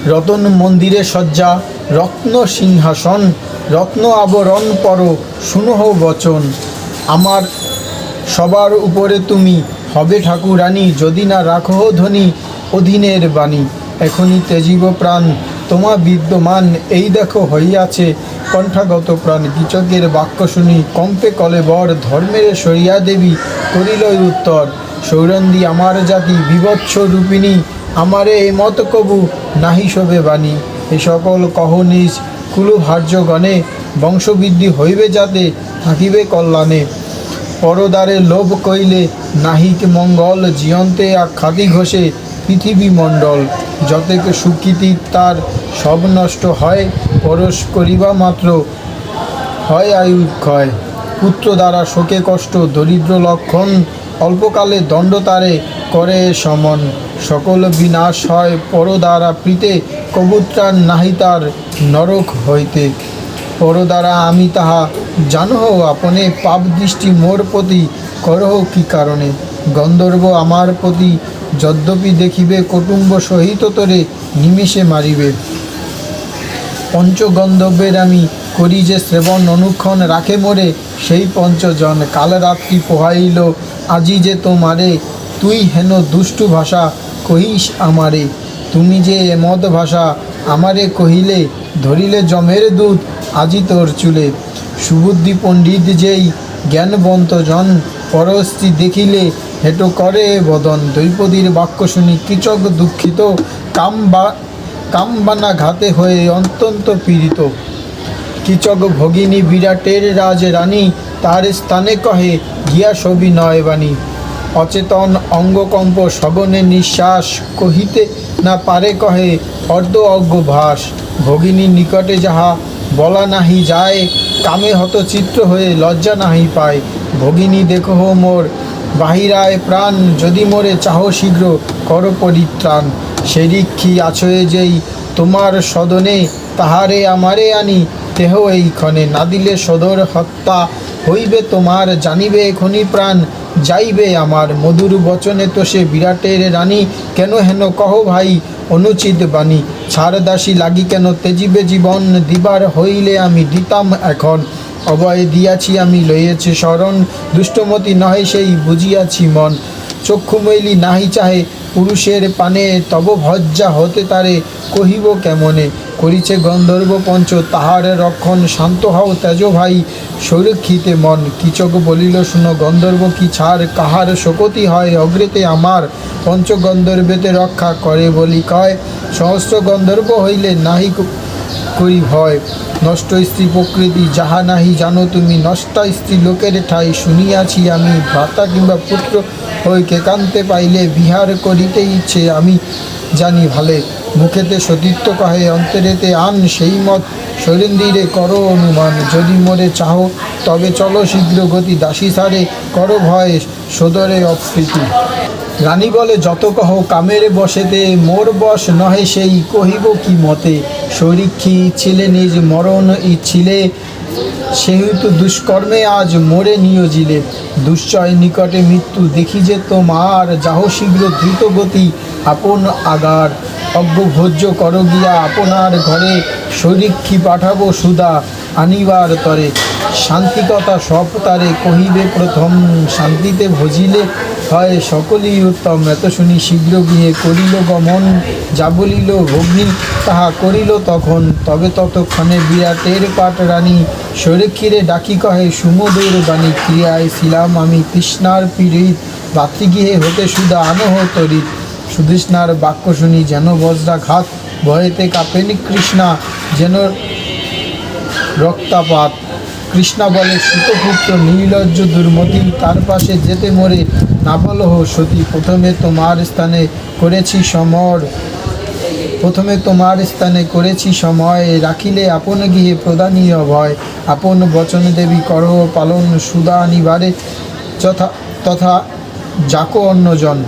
রতন মন্দিরে সজ্জা, রত্ন সিংহাসন, রত্ন আবরণ পর শুনহ বচন। আমার সবার উপরে তুমি হবে ঠাকুরানী, যদি না রাখো ধনী অধীনের বাণী। এখনই তেজিব প্রাণ তোমা বিদ্যমান, এই দেখো হইয়াছে কণ্ঠাগত প্রাণ। কীচকের বাক্য শুনি কম্পে কলেবর, ধর্মের সরিয়া দেবী করিল উত্তর। সৌরন্দী আমার জাতি বিভৎস রূপিণী, আমারে এ মত কবু নাহি শোভে বাণী। এ সকল কহ নিজ কুলভার্যগণে, বংশবৃদ্ধি হইবে যাতে থাকিবে কল্যাণে। পরদারে লোভ কইলে নাহিক মঙ্গল, জিয়ন্তে আখ্যাতি ঘষে পৃথিবী মণ্ডল। যতেক সুকৃতি তার সব নষ্ট হয়, পরশ করিবা মাত্র হয় আয়ু ক্ষয়। পুত্র দ্বারা শোকে কষ্ট দরিদ্র লক্ষণ, অল্পকালে দণ্ড তারে করে সমন। সকল বিনাশ হয় পর দ্বারা প্রীতে, কবুত্রাণ নাহি তার নরক হইতে। পর দ্বারা আমি তাহা জানহ আপনে, পাপ দৃষ্টি মোর প্রতি করহ কি কারণে। গন্ধর্ব আমার প্রতি যদ্যপি দেখিবে, কুটুম্ব সহিত তোরে নিমেষে মারিবে। পঞ্চগন্ধর্বের আমি করি যে শ্রবণ, অনুক্ষণ রাখে মোরে সেই পঞ্চজন। কাল রাত্রি পোহাইল আজি যে তোমারে, তুই হেন দুষ্টু ভাষা কহিস আমারে। তুমি যে এমদ ভাষা আমারে কহিলে, ধরিলে জমের দুধ আজি তোর চুলে। সুবুদ্ধি পণ্ডিত যেই জ্ঞানবন্ত জন, পরস্ত্রী দেখিলে হেটো করে বদন। দ্রৌপদীর বাক্য শুনি কীচক দুঃখিত, কামবানা ঘাতে হয়ে অত্যন্ত পীড়িত। কীচক ভগিনী বিরাটের রাজ রানী, তার স্থানে কহে গিয়া সবিনয় বাণী। অচেতন অঙ্গকম্প সগনে নিঃশ্বাস, কহিতে না পারে কহে অর্ধ অজ্ঞ ভাস। ভগিনীর নিকটে যাহা বলা নাহি যায়, কামে হতচিত্র হয়ে লজ্জা নাহি পায়। ভগিনী দেখো মোর বাহিরায় প্রাণ, যদি মোরে চাহ শীঘ্র কর পরিত্রাণ। সেরিক্ষী আছয়ে যেই তোমার সদনে, তাহারে আমারে আনি দেহ এইক্ষণে। না দিলে সদর হত্যা হইবে তোমার, জানিবে এখনি প্রাণ যাইবে আমার। মধুর বচনে তো সে বিরাটের রানী, কেন হেন কহ ভাই অনুচিত বাণী। ছাড় দাসী লাগি কেন তেজিবে জীবন, দিবার হইলে আমি দিতাম এখন। অভয় দিয়াছি আমি লইয়েছি শরণ, দুষ্টমতি নহে সেই বুঝিয়াছি মন। চক্ষু মৈলি নাহি চাহে পুরুষের পানে, তব ভজ্জা হতে তারে কহিব কেমনে। করিছে গন্ধর্ব পঞ্চ তাহার রক্ষণ, শান্ত হও তেজ ভাই সুরক্ষিতে মন। কীচক বলিল শুনো গন্ধর্ব কি ছাড়, কাহার শোকতি হয় অগ্রেতে আমার। পঞ্চগন্ধর্বেতে রক্ষা করে বলি কয়, সহস্র গন্ধর্ব হইলে নাহি করি ভয়। নষ্ট স্ত্রী প্রকৃতি যাহা নাহি জানো তুমি, নষ্টা স্ত্রী লোকের ঠাই শুনিয়াছি আমি। ভ্রাতা কিংবা পুত্র হই কেকান্তে পাইলে, বিহার করিতে ইচ্ছে আমি জানি ভালে। মুখেতে সতীত্ব কহে অন্তরেতে আন, সেই মত শরীন্দিরে করো অনুমান। যদি মোরে চাহ তবে চলো শীঘ্র গতি, দাসী সারে করো ভয় সদরে অপ্রীতি। রানী বলে যত কহ কামের বসেতে, মোর বশ নহে সেই কহিব কি মতে। শরীক্ষী ইচ্ছিলে নিজ মরণ ইচ্ছিলে, সেহেতু দুষ্কর্মে আজ মোরে নিয়োজিলে। দুশ্চয় নিকটে মৃত্যু দেখি যে তোমার, যাহ শীঘ্র দ্রুত গতি আপন আগার। অজ্ঞভোজ্য কর গিয়া আপনার ঘরে, শরীক্ষী পাঠাবো সুধা আনিবার তরে। শান্তি কথা সব তারে কহিবে প্রথম, শান্তিতে ভজিলে হয় সকলই উত্তম। এত শুনি শীঘ্র গৃহে করিল গমন, যা বলিল ভগ্নী তাহা করিল তখন। তবে ততক্ষণে বিরাটের পাট রানী, শরীক্ষীরে ডাকি কহে সুমধুর বাণী। ক্রিয়ায় ছিলাম আমি তৃষ্ণার পীড়িত, ভাতৃগৃহে হতে সুধা আনহ তরিত। সুতৃষ্ণার বাক্য শুনি যেন বজ্রাঘাত, ভয়েতে কাঁপেন কৃষ্ণা যেন রক্তাপাত। কৃষ্ণা বলে সুতপুত্র নির্লজ্জ দুর্মতি, তার পাশে যেতে মোরে না বলহ সতী। প্রথমে তোমার স্থানে করেছি সময়, রাখিলে আপন গৃহে প্রদানীয় ভয়। আপন বচন দেবী করহ পালন, সুধা আনিবারে তথা যাক অন্যজন।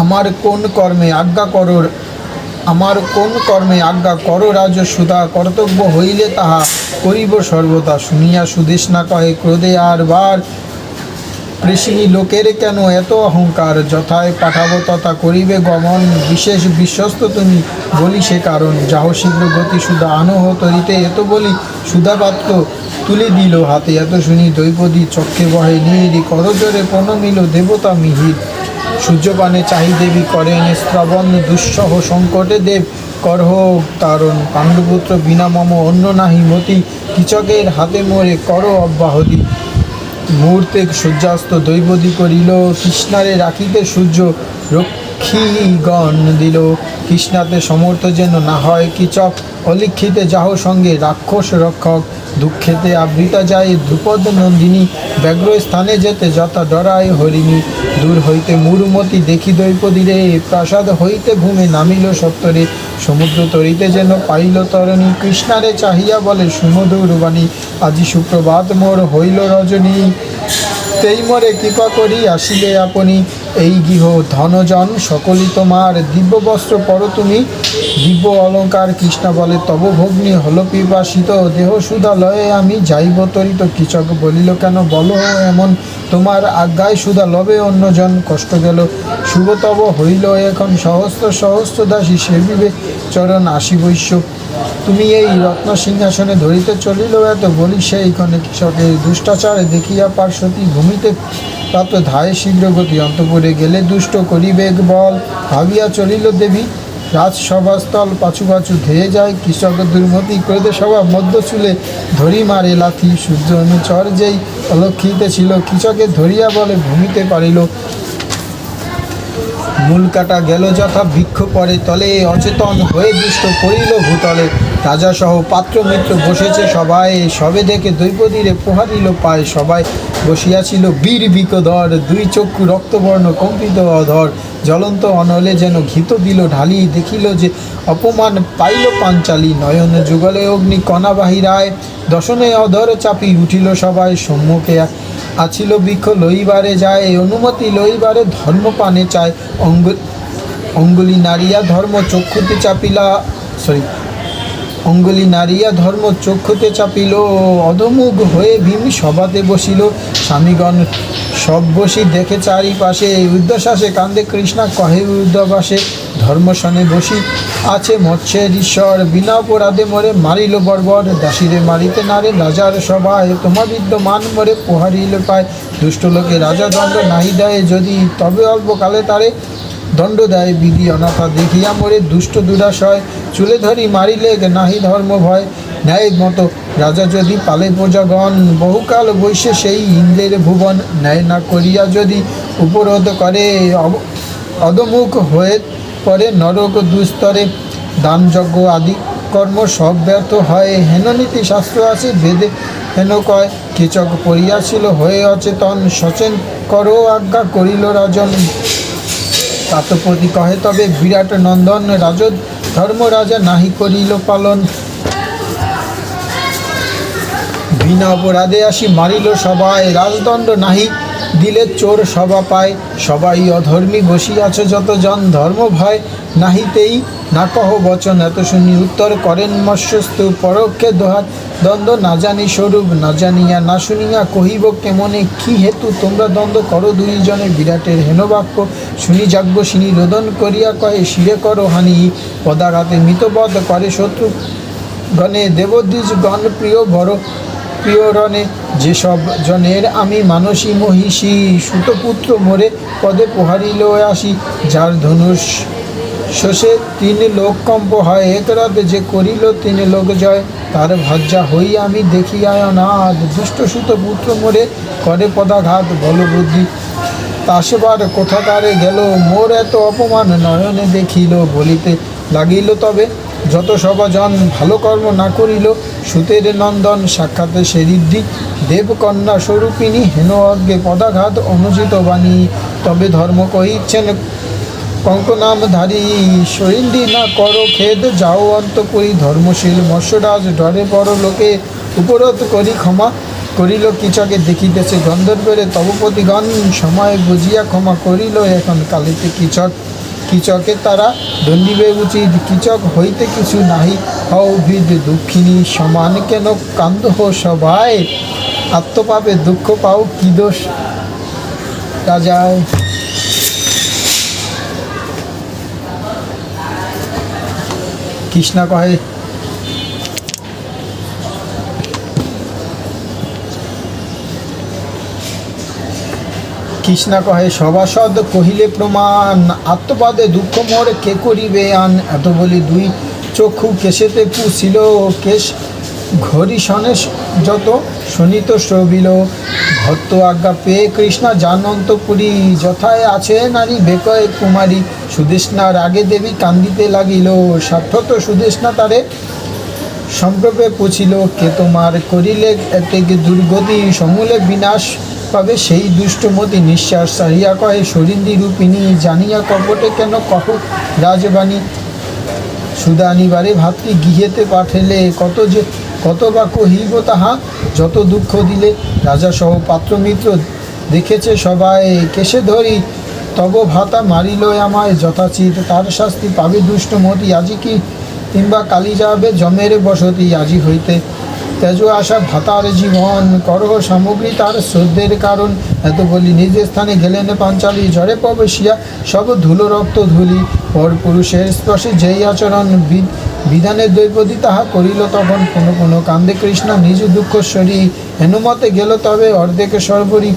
আমার কোন কর্মে আজ্ঞা করো রাজ সুধা, কর্তব্য হইলে তাহা করিব সর্বদা। শুনিয়া সুদেষ্ণা কহে ক্রোধে আর বার, প্রেষিনী লোকের কেন এত অহংকার, যথায় পাঠাবো তথা করিবে গমন, বিশেষ বিশ্বস্ত তুমি বলি সে কারণ, যাহ শীঘ্র গতি সুধা আনহ তরিতে, এত বলি সুধা পাত্র তুলে দিল হাতে, এত শুনি দ্রৌপদী চক্ষে বহে নীর, করজোরে প্রণমিল দেবতা মিহির, সূর্যপানে চাহি দেবী করেন শ্রবণ, দুঃসহ সংকটে দেব করহ তারণ, পাণ্ডুপুত্র বিনা মম অন্য নাহি মতি, কীচকের হাতে মোরে কর অব্যাহতি। মুহূর্তে সূর্যাস্ত দৈবদী করিল, কৃষ্ণারে রাখিতে সূর্য রক্ষীগণ দিল, কৃষ্ণাতে সমর্থ যেন না হয় কীচক, অলিখিতে যাহ সঙ্গে রাক্ষস রক্ষক, দুঃখেতে আবৃতা যায় ধ্রুপদ নন্দিনী, ব্যগ্র স্থানে যেতে যথা ডরায় হরিণী, দূর হইতে মূরমতি দেখি দ্রৌপদীরে, প্রাসাদ হইতে ভূমে নামিল সত্তরে, সমুদ্র তরিতে যেন পাইল তরণী, কৃষ্ণারে চাহিয়া বলে সুমধুর বাণী, আজি সুপ্রভাত মোর হইল রজনী, তেই মরে কৃপা করি আসিলে আপনি, এই গৃহ ধনজন সকলই তোমার, দিব্য বস্ত্র পর তুমি দিব্য অলঙ্কার, কৃষ্ণা বলে তব ভগ্নী হল পিপাসিত, দেহ সুধা লয়ে আমি যাইব তরিত, কীচক বলিল কেন বলো এমন, তোমার আজ্ঞায় সুধা লবে অন্যজন, কষ্ট গেল শুভ তব হইল এখন, সহস্র সহস্র দাসী সেবিবে চরণ আশি বৈশ্য, তুমি এই রত্ন সিংহাসনে ধরিতে চলিল এত, বলি সেইখানে কৃষকের দুষ্টাচারে দেখিয়া পার্শ্বতী, ভূমিতে প্রাপ্ত ধায় শীঘ্র গতি, অন্তপুরে গেলে দুষ্ট করিবে বল, ভাবিয়া চলিল দেবী রাজসভাস্থল, পাছু পাছু ধেয়ে যায় কৃষক দুর্মতি, ক্রোধে সভা মধ্য চুলে ধরি মারে লাথি, সূর্য অনুচর যেই অলক্ষিতে ছিল, কৃষকে ধরিয়া বলে ভূমিতে পারিল, মূল কাটা গেল যথা বৃক্ষ পরে তলে, অচেতন হয়ে দুষ্ট পড়িল ভূতলে, রাজা সহ পাত্র মিত্র বসেছে সবাই, সবে দেখে দ্রৌপদীরে প্রহারিল পায়, সবাই বসিয়াছিল বীর বিকদর, দুই চক্ষু রক্তবর্ণ কম্পিত অধর, জ্বলন্ত অনলে যেন ঘিত দিল ঢালি, দেখিল যে অপমান পাইল পাঞ্চালী, নয়ন যুগলে অগ্নি কণা বাহিরায়, দশনে অধর চাপি উঠিল সবাই, সম্মুখে আছিল বৃক্ষ লইবারে যায়, অনুমতি লইবারে ধর্ম পানে চায়, অঙ্গুলি নারিয়া ধর্ম চক্ষুতে চাপিলা অঙ্গুলি নারিয়া ধর্ম চক্ষুতে চাপিল, অধমুখ হয়ে ভীম সভাতে বসিল, স্বামীগণ সব বসি দেখে চারিপাশে, ঊর্ধ্বশ্বাসে কান্দে কৃষ্ণা কহে ঊর্ধ্ববাসে, ধর্মসনে বসি আছে মৎস্যের ঈশ্বর, বিনা অপরাধে মরে মারিল বর্বর, দাসীরে মারিতে নারে রাজার সভায়, তোমা বিদ্যমান মরে প্রহারিল পায়, দুষ্ট লোকে রাজা দণ্ড নাহি দেয় যদি, তবে অল্পকালে তারে দণ্ড দেয় বিধি, অনাথা দেখিয়া মরে দুষ্ট দুরাশয়, চুলে ধরি মারিলে নাহি ধর্ম ভয়, ন্যায় মতো রাজা যদি পালে প্রজাগণ, বহুকাল বৈশে সেই ইন্দ্রের ভুবন, ন্যায় না করিয়া যদি উপরোধ করে, অধমুখ হয়ে পরে নরক দুস্তরে, দান যজ্ঞ আদি কর্ম সব ব্যর্থ হয়, হেন নীতি শাস্ত্র আছে বেদে হেন কয়, কীচক পড়িয়াছিল হয়ে অচেতন, সচেন করো আজ্ঞা করিল রাজন, তাতপতি কহে তবে বিরাট নন্দন, রাজদ ধর্ম রাজা নাহি করিল পালন, বিনা অপরাধে আসি মারিল সবাই, রাজদণ্ড নাহি দিলে চোর সভা পায়, সবাই অধর্মী বসিয়াছ যতজন, ধর্ম ভয় নাহিতেই না কহ বচন, এত শুনি উত্তর করেন মৎস্যস্তু, পরোক্ষে দোহার দ্বন্দ্ব না জানি স্বরূপ, না জানিয়া না শুনিয়া কহিব কেমনে, কি হেতু তোমরা দ্বন্দ্ব করো দুইজনে, বিরাটের হেন বাক্য শুনি যাজ্ঞসিনী রোদন করিয়া কহে, শিরে করো হানি, পদাঘাতে মৃতবধ করে শত্রু গণে, দেবদ্বিজ গণ প্রিয় বড় প্রিয় রণে, যেসব জনের আমি মানসী মহিষী, সুতপুত্র মোরে পদে প্রহারিল আসি, যার ধনুষ শোষে তিন লোক কম্প হয়, এক রাতে যে করিল তিন লোক জয়, তার ভজ্জা হই আমি দেখিয়া অনাথ, দুষ্ট সুতপুত্র মোরে করে পদাঘাত, বলবুদ্ধি তাসবার কোথাকারে গেল, মোর এত অপমান নয়নে দেখিল, বলিতে লাগিল তবে যত সবাজন, ভালো কর্ম না করিল সুতের নন্দন, সাক্ষাতে সে ঋদ্ধি দেবকন্যা স্বরূপিণী, হেন অজ্ঞে পদাঘাত অনুচিত বাণী, তবে ধর্ম কহিচ্ছেন কঙ্কনামধারী, সৈন্দি না করো খেদ, যাও অন্তপুরী, ধর্মশীল মৎস্যরাজ ডরে বড় লোকে, উপরোধ করি ক্ষমা করিল কীচকে, দেখিতেছে গন্ধর্বের তবপতিগণ, সময় বুঝিয়া ক্ষমা করিল এখন কালিতে কীচক, কীচকে তারা দণ্ডিবে উচিত, কীচক হইতে কিছু নাহি হও ভিদ, দুঃখিনী সমান কেন কান্দ সবাই, আত্মপাপে দুঃখ পাও কি দোষ, রাজায়। কৃষ্ণা কহে সভাসদ কহিলে প্রমাণ, আত্মপাদে দুঃখ মোর কে করিবে আন। এত বলি দুই চক্ষু কেশেতে পুছিল, কেশ ঘড়ি সনে যত শোনিত শ্রবিল। ভক্ত আজ্ঞা পেয়ে কৃষ্ণা যান অন্তঃপুরী, যথায় আছে নারী বেকয়ে কুমারী। সুদেষ্ণা রাগে দেবী কান্দিতে লাগিল, স্বার্থত সুদেষ্ণা তারে সম্প্রপে পুছিল। কে তোমার করিলে এতে দুর্গতি, সমূলে বিনাশ পাবে সেই দুষ্টমতি। নিঃশ্বাস সারিয়া কহে সরিন্দি রূপিণী, জানিয়া কপটে কেন কহ রাজবাণী। সুধা আনিবারে ভাতৃ গৃহেতে পাঠাইলে, কত বা কহিব তাহা যত দুঃখ দিলে। রাজা সহ পাত্রমিত্র দেখেছে সবাই, কেসে ধরি তব ভাতা মারিল আমায় যথাচিত। তার শাস্তি পাবে দুষ্টমতি, আজি কি কিংবা কালি যাবে জমের বসতি। আজি হইতে তেজ আসা ভাতার জীবন, করহ সামগ্রী তার শ্রদ্ধের কারণ। এত বলি নিজ স্থানে গেলেন পাঞ্চালী, ঝড়ে প্রবেশিয়া সব ধুলো রক্ত ধুলি। পর পুরুষের স্পর্শে যেই আচরণ, বিধানের দ্বৈপদী তাহা করিল তখন। পুনঃ কান্দে কৃষ্ণ নিজ দুঃখস্বরী, হেনুমতে গেল তবে অর্ধেক সর্বরী।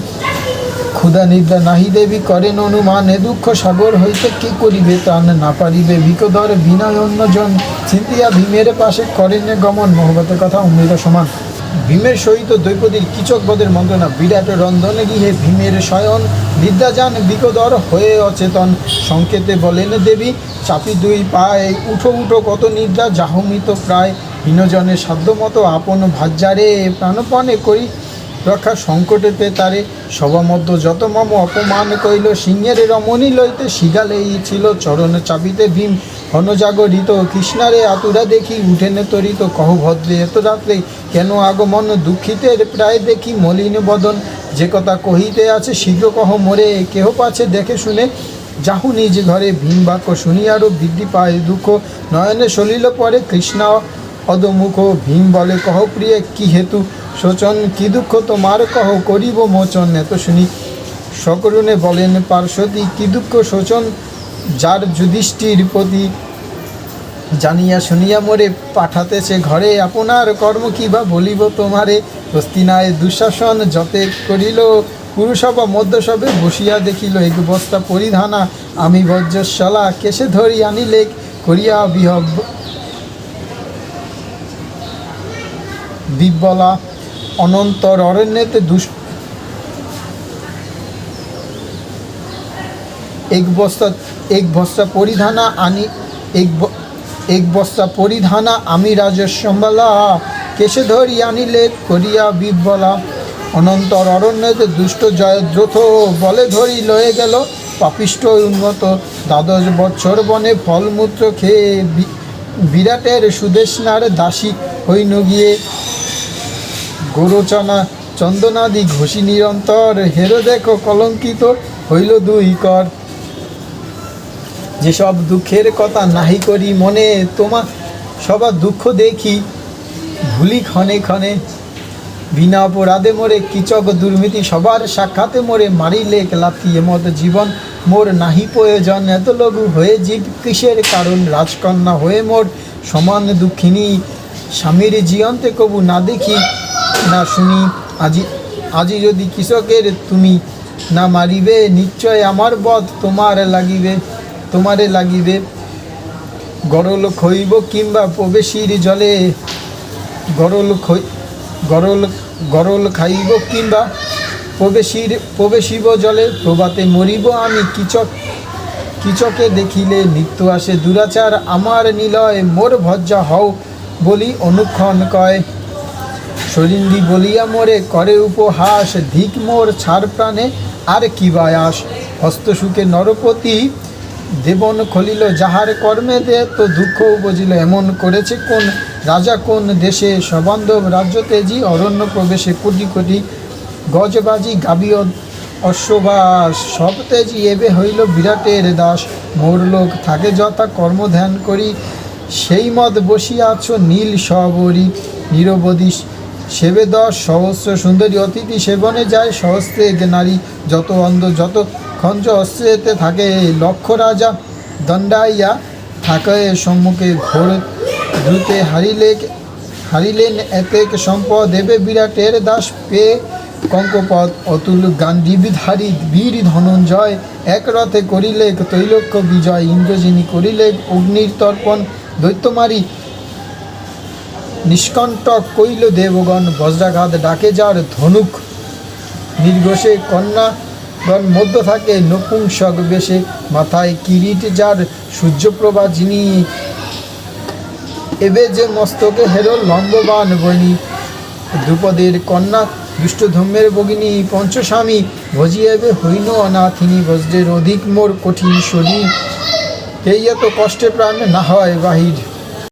ক্ষুধা নিদ্রা নাহি দেবী করেন অনুমান, এ দুঃখ সাগর হইতে কে করিবে ত্রাণ। না পারিবে বিকদর বিনয় অন্যজন, চিন্তিয়া ভীমের পাশে করেন গমন। মহাভারতের কথা অমৃত সমান। ভীমের সহিত দ্রৌপদীর কীচক বধের মন্ত্রণা, বিরাট রন্ধনে গৃহে ভীমের শয়ন। নিদ্রা যান বিকদর হয়ে অচেতন, সংকেতে বলেন দেবী চাপি দুই পায়। উঠো উঠো কত নিদ্রা যাহমিত প্রায়, হীনজনের সাধ্যমতো আপন ভাজ্যারে। প্রাণপণে করি রক্ষা সংকটেতে তারে, সভামধ্য যত মম অপমান কইল। সিংহের রমণী লইতে শিগালেই ছিল, চরণে চাপিতে ভীম ঘনজাগরিত। কৃষ্ণারে আতুরা দেখি উঠেনে তরিত, কহ ভদ্রে এত রাত্রে কেন আগমন। দুঃখিতের প্রায় দেখি মলিন বদন, যে কথা কহিতে আছে শীঘ্র কহ মোরে। কেহ পাছে দেখে শুনে যাহু নিজ ঘরে। ভীম বাক্য শুনিয়ারও বৃদ্ধি পায় দুঃখ, নয়নে সলিল পরে কৃষ্ণা অদমুখ। ভীম বলে কহ প্রিয় কি হেতু শোচন, কি দুঃখ তোমার কহ করিব মোচন। এত শুনি সকরুণে বলেন পার্শ্বতী, কি দুঃখ শোচন যার যুধিষ্ঠির প্রতি। জানিয়া শুনিয়া মোরে পাঠাতেছে ঘরে, আপনার কর্ম কি বা বলিব তোমারে। হস্তিনায় দুঃশাসন যতে করিল, পুরুষভা মধ্যসভে বসিয়া দেখিল। এক বস্তা পরিধানা আমি বজ্রশালা, কেশে ধরি আনিলে করিয়া বিব্বলা। অনন্তর অরণ্যেতে এক বস্তা পরিধানা আমি রাজস্বম্বলা, কেশে ধরি আনিলে করিয়া বিব্বলা। অনন্তর অরণ্যেতে দুষ্ট জয়দ্রথ, বলে ধরি লয়ে গেল পাপিষ্ট উন্নত। 12 বৎসর বনে ফলমূত্র খেয়ে, বিরাটের সুদেষ্ণার দাসী হইন গিয়ে। গোরচনা চন্দনাদি ঘষি নিরন্তর, হেরো দেখো কলঙ্কিত হইল দুই কর। যেসব দুঃখের কথা নাহি করি মনে, তোমার সবার দুঃখ দেখি ভুলি ক্ষণে ক্ষণে। বিনা অপরাধে মোরে কীচক দুর্নীতি, সবার সাক্ষাতে মোরে মারিলে লাথি। এমত জীবন মোর নাহি প্রয়োজন, এত লঘু হয়ে জীব কিসের কারণ। রাজকন্যা হয়ে মোর সমান দুঃখিনী, স্বামীর জীবন্তে কবু না দেখি না শুনি। আজি যদি কৃষকের তুমি না মারিবে, নিশ্চয় আমার বধ তোমারে লাগিবে। গরল খইব কিংবা প্রবেশীর জলে, গরল খাইব কিংবা প্রবেশিব জলে। প্রভাতে মরিব আমি কীচকে দেখিলে, নিত্য আসে দুরাচার আমার নিলয়। মোর ভজ্জা হও বলি অনুক্ষণ কয়, সরিন্দি বলিয়া মোরে করে উপহাস। ধিক মোর ছাড় প্রাণে আর কি বায়াস। হস্তসুখে নরপতি দেবন খলিল, যাহার কর্মে দে তো দুঃখ উপজিল। এমন করেছে কোন রাজা কোন দেশে, সবান্ধব রাজ্য তেজি অরণ্য প্রবেশে। কোটি কোটি গজবাজি গাবি অশ্ববাস, সব তেজি এবে হইল বিরাটের দাস। মোর লোক থাকে যথা কর্ম ধ্যান করি, সেই মত বসিয়া আছো নীল সবরি। নিরবধি সেবে 10 সহস্র সুন্দরী অতিথি সেবনে যায় সহস্রে নারী যত অন্ধ যত খঞ্জ অস্ত্রেতে থাকে লক্ষ রাজা দণ্ডাইয়া থাকে সম্মুখে ঘোর দ্রুতে হারিলেন এতেক সম্পদ দেবে বিরাটের দাস পেয়ে কঙ্কপদ অতুল গান্ডীবধারী বীর ধনঞ্জয় এক রথে করিলে তৈলক্য বিজয় ইন্দ্রজিনী করিলে অগ্নির তর্পণ দৈত্যমারি নিষ্কণ্টক কইল দেবগণ বজ্রাঘাত ডাকে যার ধনুক নির্ঘোষে কন্যাগণ মধ্য থাকে নপুংসক বেশে মাথায় কিরিট যার সূর্যপ্রভা যিনি এবে যে মস্তকে হেরো লম্ববান বনি দ্রুপদের কন্যা দুষ্টধম্যের ভগিনী পঞ্চস্বামী ভজিয়েবে হইন অনাথিনী বজ্রের অধিক মোর কঠিন শরীর এই এত কষ্টে প্রাণ না হয় বাহির